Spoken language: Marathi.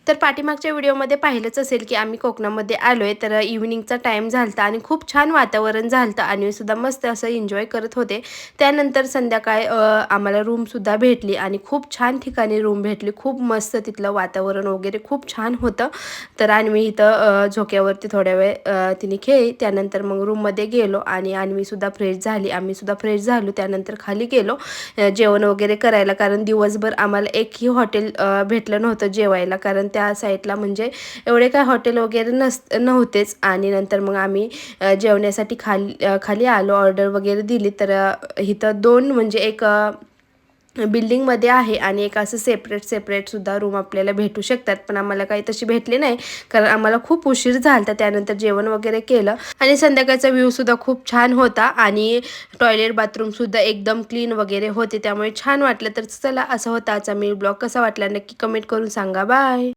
तर पाठीमागच्या व्हिडिओमध्ये पाहिलंच असेल की आम्ही कोकणामध्ये आलोय, तर इव्हिनिंगचा टाइम झालता आणि खूप छान वातावरण झालतं आणि मी सुद्धा मस्त असं एन्जॉय करत होते। त्यानंतर संध्याकाळी आम्हाला रूमसुद्धा भेटली आणि खूप छान ठिकाणी रूम भेटली। खूप मस्त तिथलं वातावरण वगैरे खूप छान होतं। तर आणि इथं झोक्यावरती थोड्या वेळ तिने खेळली। त्यानंतर मग रूममध्ये गेलो आणि अन्वीसुद्धा फ्रेश झाली, आम्हीसुद्धा फ्रेश झालो। त्यानंतर खाली गेलो जेवण वगैरे करायला, कारण दिवसभर आम्हाला एकही हॉटेल भेटलं नव्हतं जेवायला, कारण त्या साईडला म्हणजे एवढे काय हॉटेल वगैरे नव्हतेच। आणि नंतर मग आम्ही जेवण्यासाठी खाली आलो, ऑर्डर वगैरे दिली। तर इथं दोन म्हणजे एक बिल्डिंगमध्ये आहे आणि एक असं सेपरेटसुद्धा रूम आपल्याला भेटू शकतात, पण आम्हाला काही तशी भेटली नाही कारण आम्हाला खूप उशीर झाला। त्यानंतर जेवण वगैरे केलं आणि संध्याकाळचा व्ह्यूसुद्धा खूप छान होता आणि टॉयलेट बाथरूमसुद्धा एकदम क्लीन वगैरे होते, त्यामुळे छान वाटलं। तर चला, असं होता आजचा मी ब्लॉग। कसा वाटला नक्की कमेंट करून सांगा। बाय।